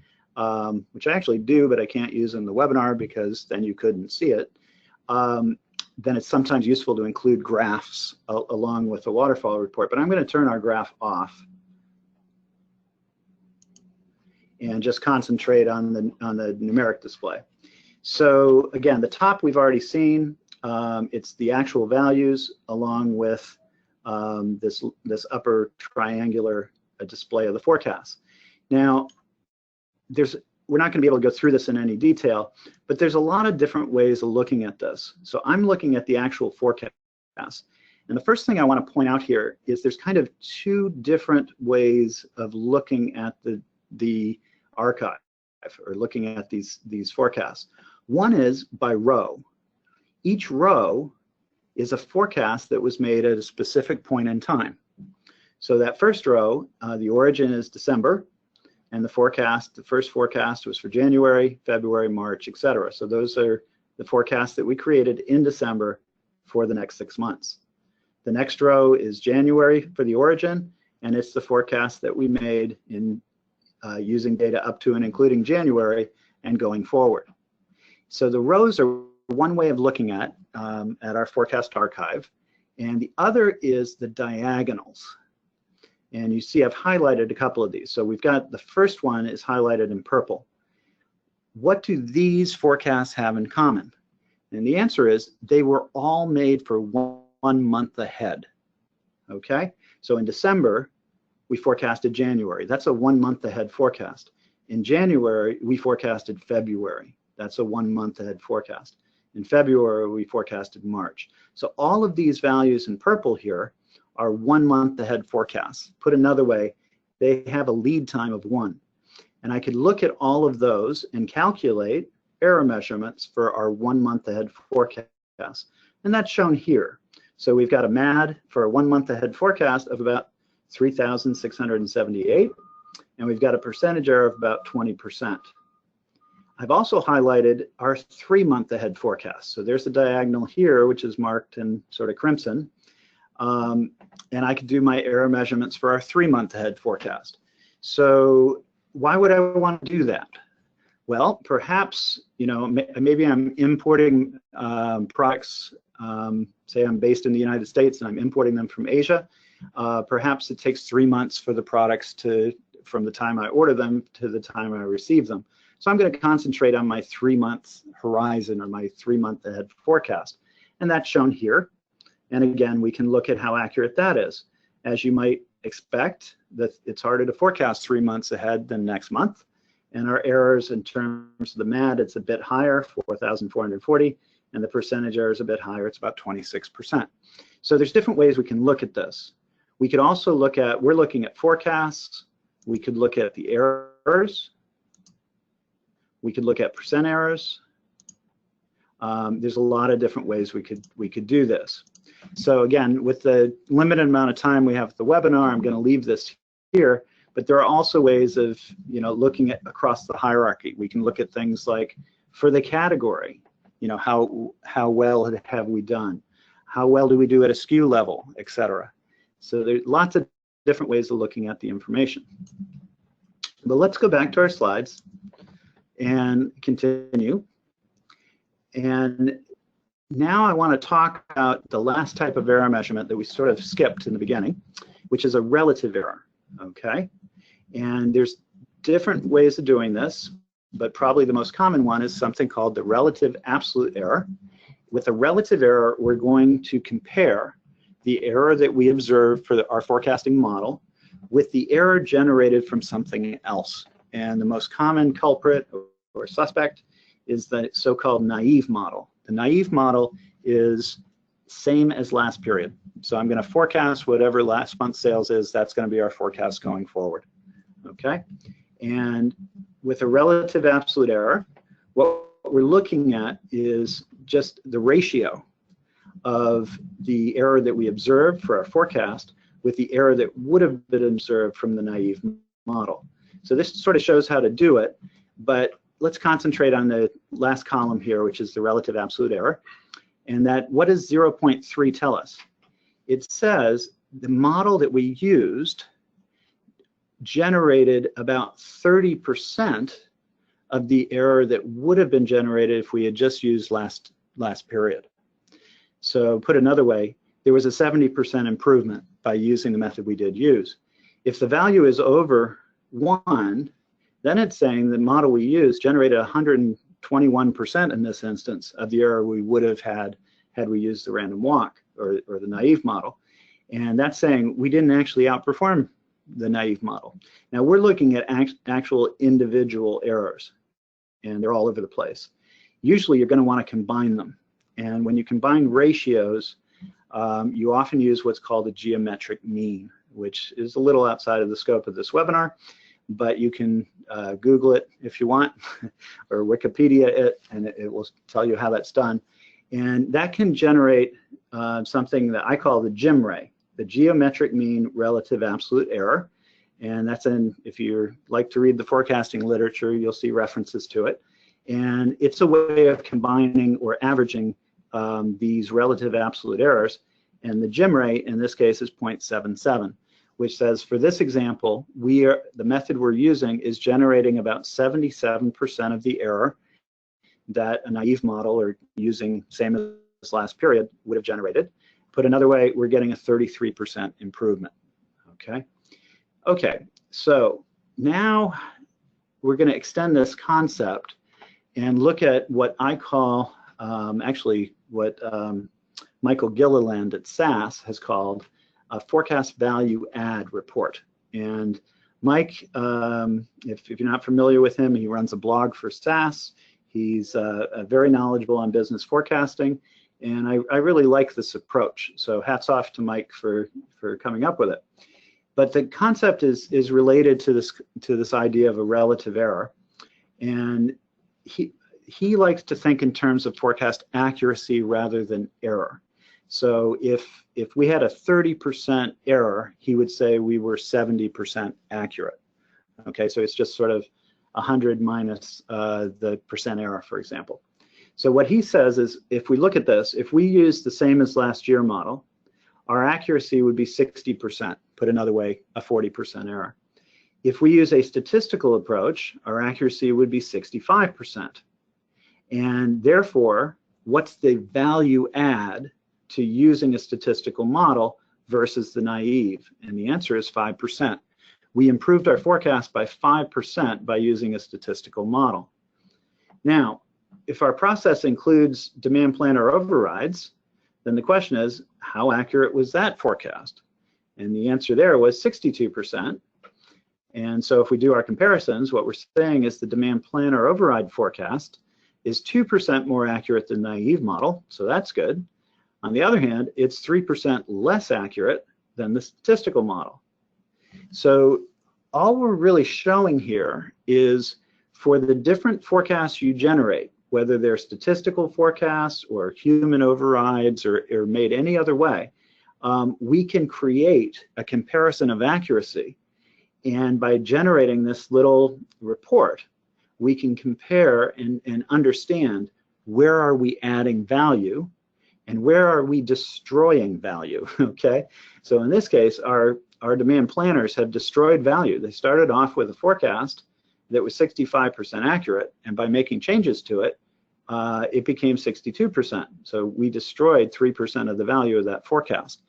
which I actually do, but I can't use in the webinar because then you couldn't see it, then it's sometimes useful to include graphs along with the waterfall report. But I'm going to turn our graph off and just concentrate on the numeric display. So again, the top we've already seen. It's the actual values along with this upper triangular display of the forecast. Now, we're not going to be able to go through this in any detail, but there's a lot of different ways of looking at this. So I'm looking at the actual forecast. And the first thing I want to point out here is there's kind of two different ways of looking at the archive or looking at these forecasts. One is by row. Each row is a forecast that was made at a specific point in time. So that first row, the origin is December, and the first forecast was for January, February, March, etc. So those are the forecasts that we created in December for the next 6 months. The next row is January for the origin, and it's the forecast that we made in using data up to and including January and going forward. So the rows are one way of looking at our forecast archive, and the other is the diagonals. And you see I've highlighted a couple of these. So we've got the first one is highlighted in purple. What do these forecasts have in common? And the answer is they were all made for 1 month ahead. Okay, so in December we forecasted January. That's a 1 month ahead forecast. In January we forecasted February. That's a 1 month ahead forecast. In February we forecasted March. So all of these values in purple here are 1 month ahead forecasts. Put another way, they have a lead time of 1. And I could look at all of those and calculate error measurements for our 1 month ahead forecast. And that's shown here. So we've got a MAD for a 1 month ahead forecast of about 3,678, and we've got a percentage error of about 20%. I've also highlighted our 3 month ahead forecast. So there's the diagonal here, which is marked in sort of crimson. And I could do my error measurements for our 3 month ahead forecast. So why would I want to do that? Well, perhaps, maybe I'm importing products, say I'm based in the United States and I'm importing them from Asia. Perhaps it takes 3 months for the products from the time I order them to the time I receive them. So I'm going to concentrate on my 3 month horizon or my 3 month ahead forecast. And that's shown here. And again, we can look at how accurate that is. As you might expect, that it's harder to forecast 3 months ahead than next month. And our errors in terms of the MAD, it's a bit higher, 4,440, and the percentage error is a bit higher, it's about 26%. So there's different ways we can look at this. We could also we're looking at forecasts, we could look at the errors, we could look at percent errors. There's a lot of different ways we could do this. So again, with the limited amount of time we have at the webinar, I'm going to leave this here, but there are also ways of looking at across the hierarchy. We can look at things like for the category, how well have we done? How well do we do at a SKU level, etc. So there's lots of different ways of looking at the information. But let's go back to our slides and continue. And now I want to talk about the last type of error measurement that we sort of skipped in the beginning, which is a relative error, okay? And there's different ways of doing this, but probably the most common one is something called the relative absolute error. With a relative error, we're going to compare the error that we observed for our forecasting model with the error generated from something else. And the most common culprit or suspect is the so-called naive model. The naive model is same as last period. So I'm going to forecast whatever last month's sales is, that's going to be our forecast going forward. Okay? And with a relative absolute error, what we're looking at is just the ratio of the error that we observed for our forecast with the error that would have been observed from the naive model. So this sort of shows how to do it, but let's concentrate on the last column here, which is the relative absolute error. And that, what does 0.3 tell us? It says the model that we used generated about 30% of the error that would have been generated if we had just used last period. So put another way, there was a 70% improvement by using the method we did use. If the value is over 1, then it's saying the model we used generated 121% in this instance of the error we would have had we used the random walk or the naive model. And that's saying we didn't actually outperform the naive model. Now we're looking at actual individual errors, and they're all over the place. Usually you're going to want to combine them. And when you combine ratios, you often use what's called a geometric mean, which is a little outside of the scope of this webinar, but you can Google it if you want, or Wikipedia it, and it will tell you how that's done. And that can generate something that I call the GMRA, the geometric mean relative absolute error. And that's in, if you like to read the forecasting literature, you'll see references to it. And it's a way of combining or averaging these relative absolute errors. And the GMRA in this case is 0.77, which says for this example, the method we're using is generating about 77% of the error that a naive model or using same as last period would have generated. Put another way, we're getting a 33% improvement, okay? Okay, so now we're going to extend this concept and look at what I call, actually what Michael Gilliland at SAS has called a forecast value add report. And Mike, if you're not familiar with him, he runs a blog for SAS. He's very knowledgeable on business forecasting, and I really like this approach. So hats off to Mike for coming up with it. But the concept is related to this idea of a relative error, and he likes to think in terms of forecast accuracy rather than error. So if we had a 30% error, he would say we were 70% accurate. Okay, so it's just sort of 100 minus the percent error, for example. So what he says is, if we look at this, if we use the same as last year model, our accuracy would be 60%. Put another way, a 40% error. If we use a statistical approach, our accuracy would be 65%. And therefore, what's the value add to using a statistical model versus the naive? And the answer is 5%. We improved our forecast by 5% by using a statistical model. Now, if our process includes demand planner overrides, then the question is, how accurate was that forecast? And the answer there was 62%. And so if we do our comparisons, what we're saying is the demand planner override forecast is 2% more accurate than the naive model, so that's good. On the other hand, it's 3% less accurate than the statistical model. So all we're really showing here is for the different forecasts you generate, whether they're statistical forecasts or human overrides or made any other way, we can create a comparison of accuracy. And by generating this little report, we can compare and understand where are we adding value and where are we destroying value, okay? So in this case, our our demand planners have destroyed value. They started off with a forecast that was 65% accurate, and by making changes to it, it became 62%. So we destroyed 3% of the value of that forecast.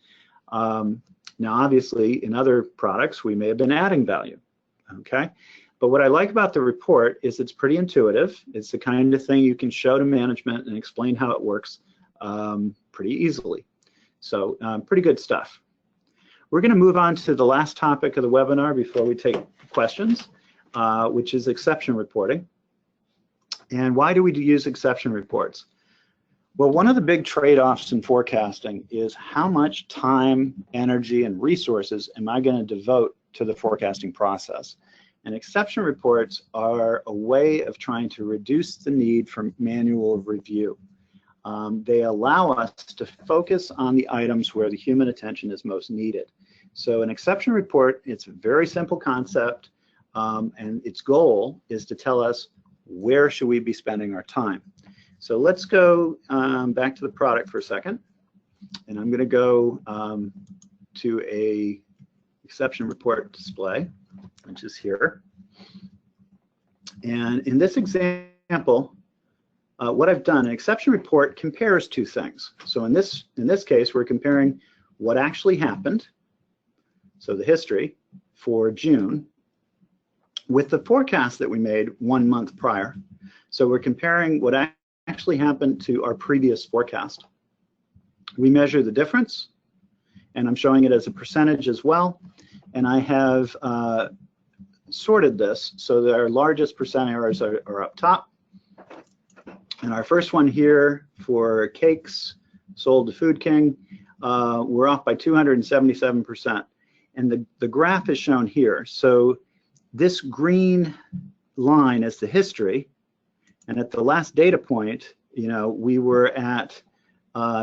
Now, obviously, in other products, we may have been adding value, okay? But what I like about the report is it's pretty intuitive. It's the kind of thing you can show to management and explain how it works pretty easily. So pretty good stuff. We're going to move on to the last topic of the webinar before we take questions, which is exception reporting. And why do we use exception reports? Well, one of the big trade-offs in forecasting is how much time, energy, and resources am I going to devote to the forecasting process? And exception reports are a way of trying to reduce the need for manual review. They allow us to focus on the items where the human attention is most needed. So an exception report, it's a very simple concept, and its goal is to tell us where should we be spending our time. So let's go back to the product for a second, and I'm going to go to a exception report display, which is here. And in this example, what I've done, an exception report compares two things. So in this case, we're comparing what actually happened, so the history for June, with the forecast that we made 1 month prior. So we're comparing what actually happened to our previous forecast. We measure the difference, and I'm showing it as a percentage as well. And I have sorted this so that our largest percent errors are up top. And our first one here for cakes sold to Food King, we're off by 277%. And the graph is shown here. So this green line is the history, and at the last data point, we were at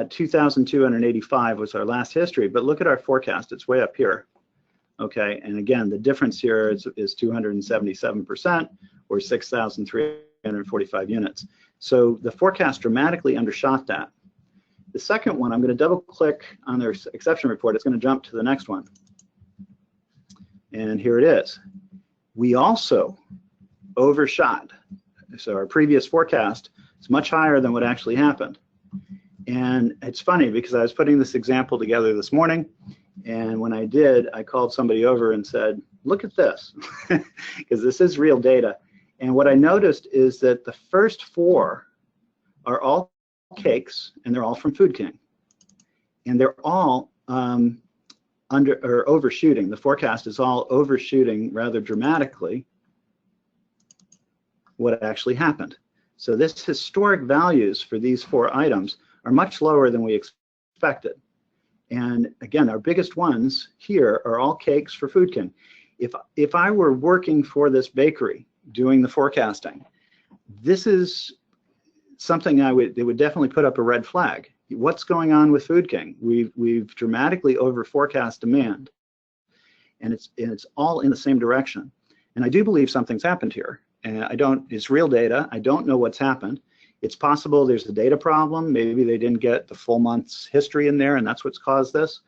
2,285 was our last history, but look at our forecast, it's way up here, okay? And again, the difference here is 277%, or 6,345 units. So the forecast dramatically undershot that. The second one, I'm gonna double click on their exception report, it's gonna jump to the next one. And here it is. We also overshot. So our previous forecast is much higher than what actually happened. And it's funny because I was putting this example together this morning, and when I did, I called somebody over and said, look at this, because this is real data. And what I noticed is that the first 4 are all cakes, and they're all from Food King. And they're all overshooting. The forecast is all overshooting rather dramatically what actually happened. So this historic values for these 4 items are much lower than we expected. And again, our biggest ones here are all cakes for Food King. If I were working for this bakery doing the forecasting, this is something it would definitely put up a red flag. What's going on with Food King? We've dramatically over forecast demand, and it's all in the same direction. And I do believe something's happened here. And it's real data. I don't know what's happened. It's possible there's a data problem. Maybe they didn't get the full month's history in there, and that's what's caused this.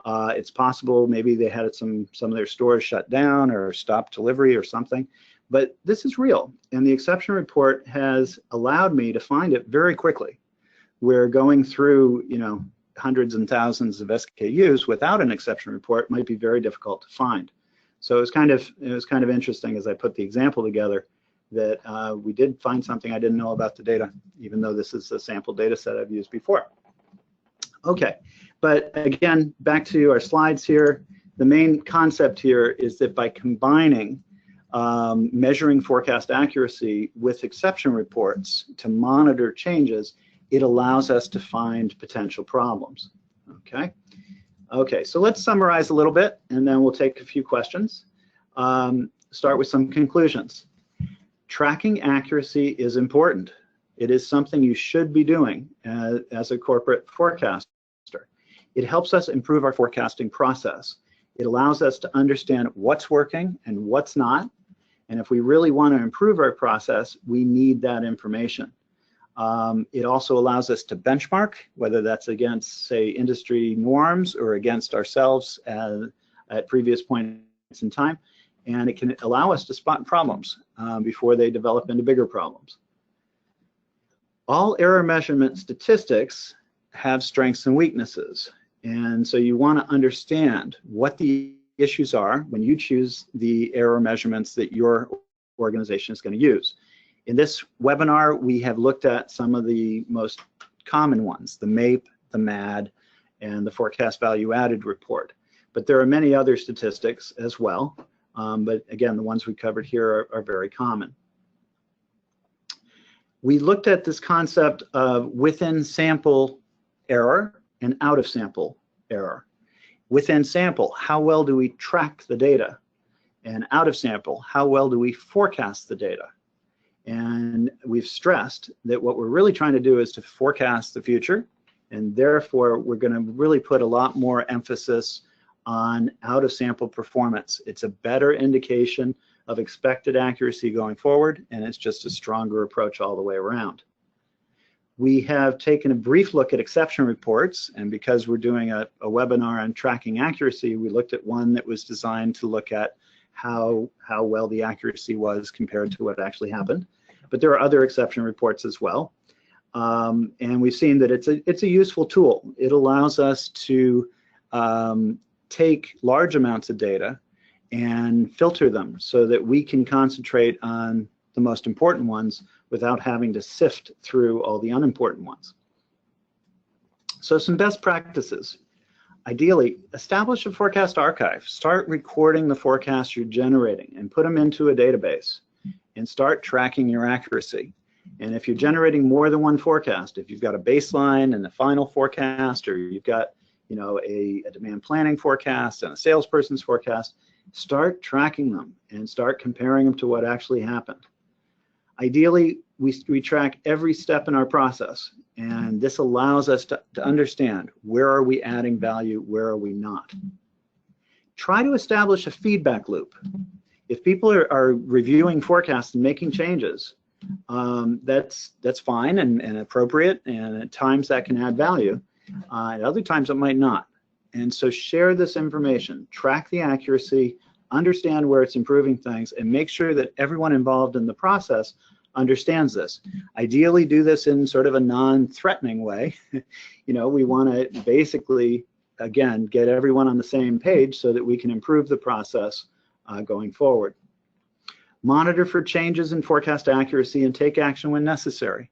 It's possible maybe they had some of their stores shut down or stopped delivery or something. But this is real, and the exception report has allowed me to find it very quickly. We're going through, hundreds and thousands of SKUs without an exception report might be very difficult to find. So it was kind of interesting as I put the example together that we did find something I didn't know about the data, even though this is a sample data set I've used before. Okay, but again, back to our slides here. The main concept here is that by combining measuring forecast accuracy with exception reports to monitor changes, it allows us to find potential problems. Okay, so let's summarize a little bit, and then we'll take a few questions. Start with some conclusions. Tracking accuracy is important. It is something you should be doing as a corporate forecaster. It helps us improve our forecasting process. It allows us to understand what's working and what's not. And if we really want to improve our process, we need that information. It also allows us to benchmark, whether that's against, say, industry norms or against ourselves at previous points in time, and it can allow us to spot problems before they develop into bigger problems. All error measurement statistics have strengths and weaknesses, and so you want to understand what the issues are when you choose the error measurements that your organization is going to use. In this webinar, we have looked at some of the most common ones, the MAPE, the MAD, and the forecast value added report. But there are many other statistics as well. But again, the ones we covered here are very common. We looked at this concept of within sample error and out of sample error. Within sample, how well do we track the data? And out of sample, how well do we forecast the data? And we've stressed that what we're really trying to do is to forecast the future, and therefore we're going to really put a lot more emphasis on out of sample performance. It's a better indication of expected accuracy going forward, and it's just a stronger approach all the way around. We have taken a brief look at exception reports, and because we're doing a webinar on tracking accuracy, we looked at one that was designed to look at how well the accuracy was compared to what actually happened. But there are other exception reports as well. And we've seen that it's a useful tool. It allows us to take large amounts of data and filter them so that we can concentrate on the most important ones without having to sift through all the unimportant ones. So some best practices. Ideally, establish a forecast archive. Start recording the forecasts you're generating and put them into a database and start tracking your accuracy. And if you're generating more than one forecast, if you've got a baseline and the final forecast, or you've got a demand planning forecast and a salesperson's forecast, start tracking them and start comparing them to what actually happened. Ideally, we track every step in our process, and this allows us to understand where are we adding value, where are we not. Try to establish a feedback loop. If people are reviewing forecasts and making changes, that's fine and appropriate, and at times that can add value. At other times it might not. And so share this information, track the accuracy, understand where it's improving things, and make sure that everyone involved in the process understands this. Ideally, do this in sort of a non-threatening way. We want to basically, again, get everyone on the same page so that we can improve the process going forward. Monitor for changes in forecast accuracy and take action when necessary.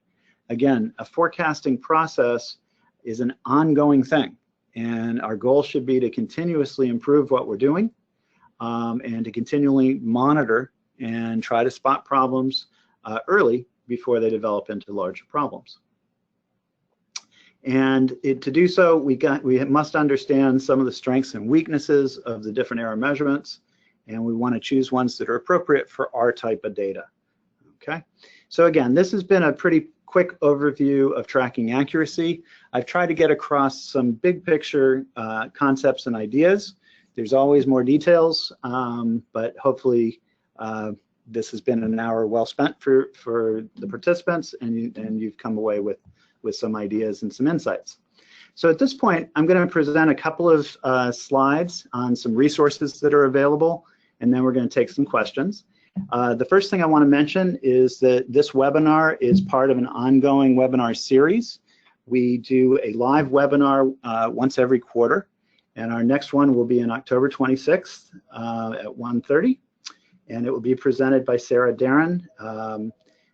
Again, a forecasting process is an ongoing thing, and our goal should be to continuously improve what we're doing and to continually monitor and try to spot problems early before they develop into larger problems. And to do so, we must understand some of the strengths and weaknesses of the different error measurements, and we want to choose ones that are appropriate for our type of data. Okay, so again, this has been a pretty quick overview of tracking accuracy. I've tried to get across some big picture concepts and ideas. There's always more details, but hopefully this has been an hour well spent for the participants, and you've come away with some ideas and some insights. So at this point, I'm going to present a couple of slides on some resources that are available, and then we're going to take some questions. The first thing I want to mention is that this webinar is part of an ongoing webinar series. We do a live webinar once every quarter, and our next one will be on October 26th at 1:30, and it will be presented by Sarah Darren,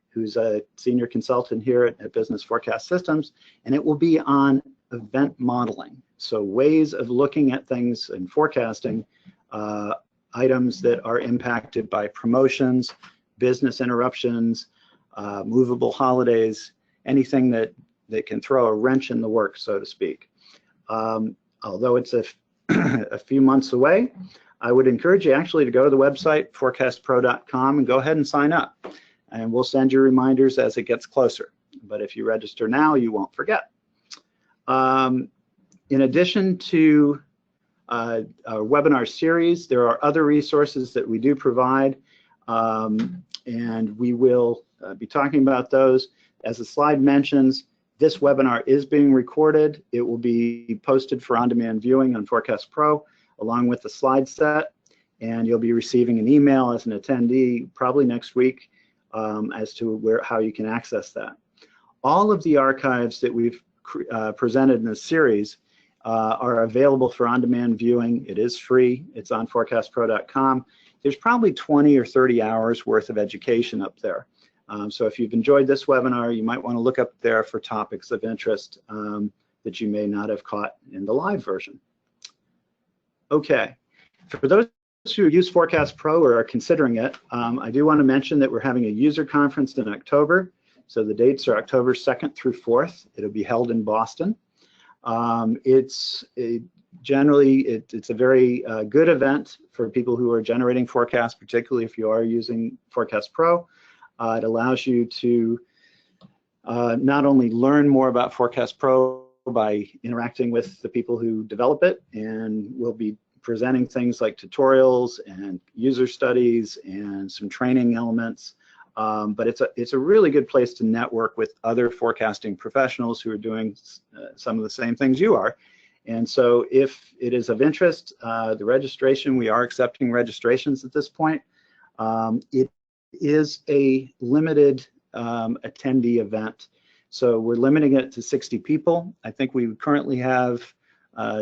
who's a senior consultant here at Business Forecast Systems, and it will be on event modeling. So ways of looking at things and forecasting items that are impacted by promotions, business interruptions, movable holidays, anything that can throw a wrench in the works, so to speak. Although it's a few months away, I would encourage you actually to go to the website, forecastpro.com, and go ahead and sign up. And we'll send you reminders as it gets closer. But if you register now, you won't forget. In addition to our webinar series, there are other resources that we do provide, and we will be talking about those. As the slide mentions, this webinar is being recorded. It will be posted for on-demand viewing on Forecast Pro. along with the slide set, and you'll be receiving an email as an attendee probably next week as to how you can access that. All of the archives that we've presented in this series are available for on-demand viewing. It is free. It's on forecastpro.com. There's probably 20 or 30 hours worth of education up there. So if you've enjoyed this webinar, you might want to look up there for topics of interest that you may not have caught in the live version. Okay, for those who use Forecast Pro or are considering it, I do want to mention that we're having a user conference in October. So the dates are October 2nd through 4th. It'll be held in Boston. It's a very good event for people who are generating forecasts, particularly if you are using Forecast Pro. It allows you to not only learn more about Forecast Pro by interacting with the people who develop it, and we'll be presenting things like tutorials and user studies and some training elements. But it's a really good place to network with other forecasting professionals who are doing some of the same things you are. And so if it is of interest, the registration, we are accepting registrations at this point. It is a limited attendee event. So we're limiting it to 60 people. I think we currently have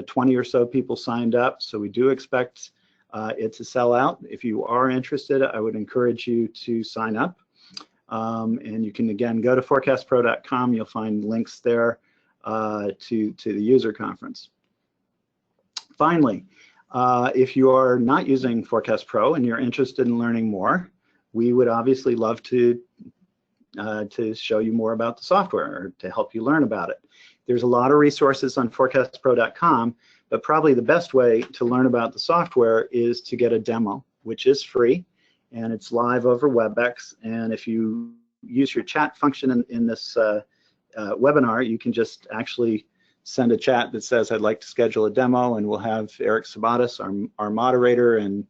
20 or so people signed up. So we do expect it to sell out. If you are interested, I would encourage you to sign up. And you can, again, go to forecastpro.com. You'll find links there to the user conference. Finally, if you are not using Forecast Pro and you're interested in learning more, we would obviously love to show you more about the software or to help you learn about it. There's a lot of resources on forecastpro.com, but probably the best way to learn about the software is to get a demo, which is free, and it's live over WebEx. And if you use your chat function in this webinar, you can just actually send a chat that says, I'd like to schedule a demo, and we'll have Eric Sabatis, our moderator and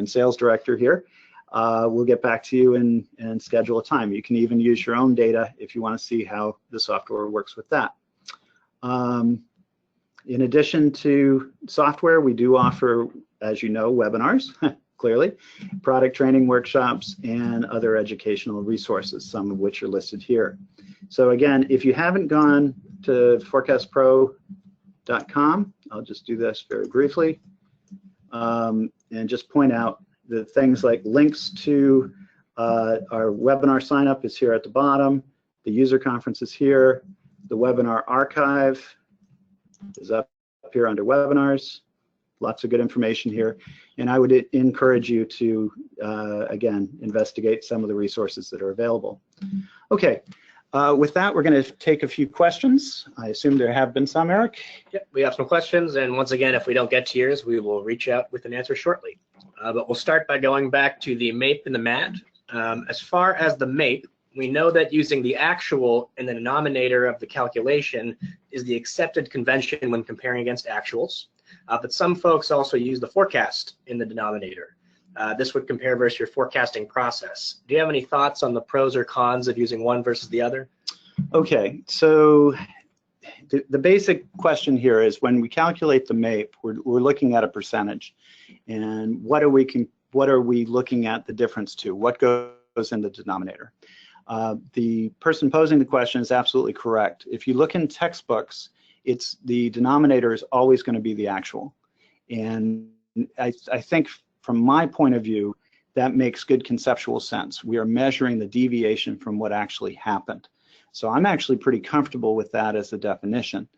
sales director here. We'll get back to you and schedule a time. You can even use your own data if you want to see how the software works with that. In addition to software, we do offer, as you know, webinars, clearly, product training workshops, and other educational resources, some of which are listed here. So again, if you haven't gone to forecastpro.com, I'll just do this very briefly, and just point out the things like links to our webinar sign up is here at the bottom. The user conference is here. The webinar archive is up here under webinars. Lots of good information here. And I would encourage you to, again, investigate some of the resources that are available. Okay, with that, we're going to take a few questions. I assume there have been some, Eric? Yep, we have some questions. And once again, if we don't get to yours, we will reach out with an answer shortly. But we'll start by going back to the MAPE and the MAD. As far as the MAPE, we know that using the actual in the denominator of the calculation is the accepted convention when comparing against actuals. But some folks also use the forecast in the denominator. This would compare versus your forecasting process. Do you have any thoughts on the pros or cons of using one versus the other? Okay, so the basic question here is when we calculate the MAPE, we're looking at a percentage. And what are we looking at the difference to? What goes in the denominator? The person posing the question is absolutely correct. If you look in textbooks, the denominator is always going to be the actual. And I think from my point of view, that makes good conceptual sense. We are measuring the deviation from what actually happened. So I'm actually pretty comfortable with that as a definition.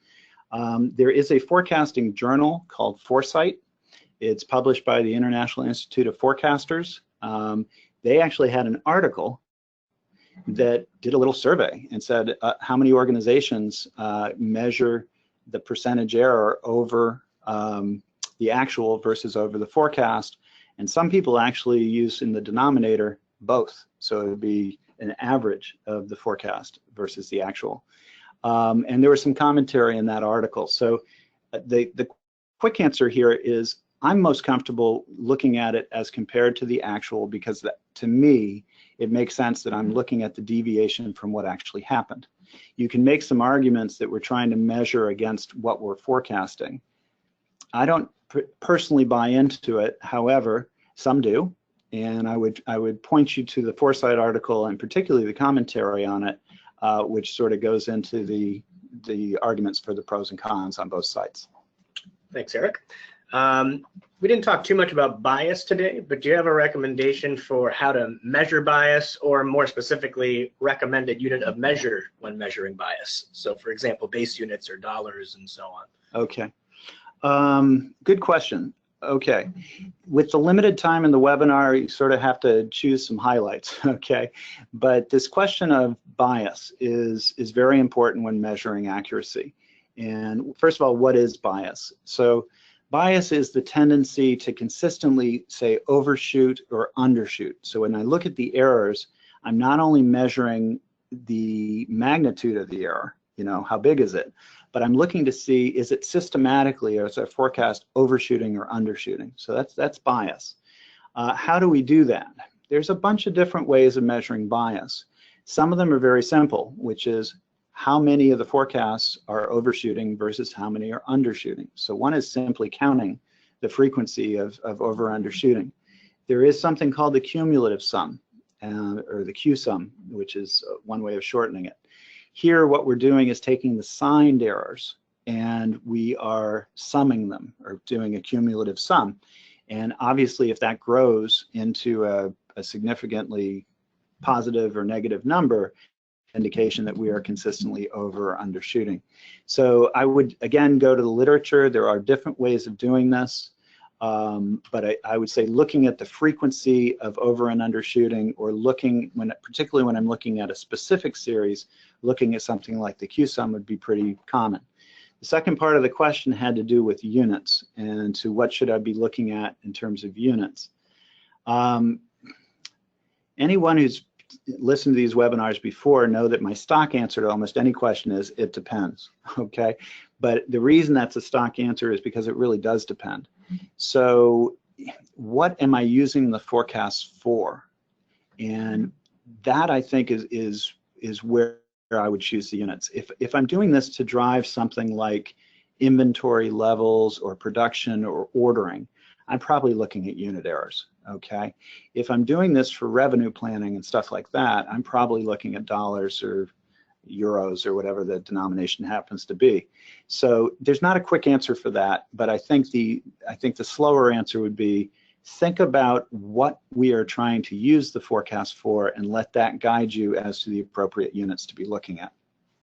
There is a forecasting journal called Foresight. It's published by the International Institute of Forecasters. They actually had an article that did a little survey and said how many organizations measure the percentage error over the actual versus over the forecast. And some people actually use in the denominator both. So it would be an average of the forecast versus the actual. And there was some commentary in that article. So the quick answer here is I'm most comfortable looking at it as compared to the actual because to me, it makes sense that I'm looking at the deviation from what actually happened. You can make some arguments that we're trying to measure against what we're forecasting. I don't personally buy into it. However, some do. And I would point you to the Foresight article and particularly the commentary on it, which sort of goes into the arguments for the pros and cons on both sides. Thanks, Eric. We didn't talk too much about bias today, but do you have a recommendation for how to measure bias, or more specifically, recommended unit of measure when measuring bias? So for example, base units or dollars and so on. Okay. Good question. Okay. With the limited time in the webinar, you sort of have to choose some highlights, okay? But this question of bias is very important when measuring accuracy. And first of all, what is bias? So bias is the tendency to consistently, say, overshoot or undershoot. So when I look at the errors, I'm not only measuring the magnitude of the error, you know, how big is it, but I'm looking to see, is it systematically, or is our forecast overshooting or undershooting? So that's bias. How do we do that? There's a bunch of different ways of measuring bias. Some of them are very simple, which is how many of the forecasts are overshooting versus how many are undershooting. So one is simply counting the frequency of over undershooting. There is something called the cumulative sum, or the Q sum, which is one way of shortening it. Here, what we're doing is taking the signed errors and we are summing them, or doing a cumulative sum. And obviously, if that grows into a significantly positive or negative number, indication that we are consistently over or undershooting. So I would, again, go to the literature. There are different ways of doing this. But I would say looking at the frequency of over and undershooting, or looking, particularly when I'm looking at a specific series, looking at something like the Q sum would be pretty common. The second part of the question had to do with units, and to what should I be looking at in terms of units. Anyone who's listened to these webinars before know that my stock answer to almost any question is, it depends, okay? But the reason that's a stock answer is because it really does depend. So what am I using the forecast for? And that, I think, is where I would choose the units. If I'm doing this to drive something like inventory levels or production or ordering, I'm probably looking at unit errors, okay? If I'm doing this for revenue planning and stuff like that, I'm probably looking at dollars or euros or whatever the denomination happens to be. So there's not a quick answer for that, but I think the slower answer would be, think about what we are trying to use the forecast for and let that guide you as to the appropriate units to be looking at.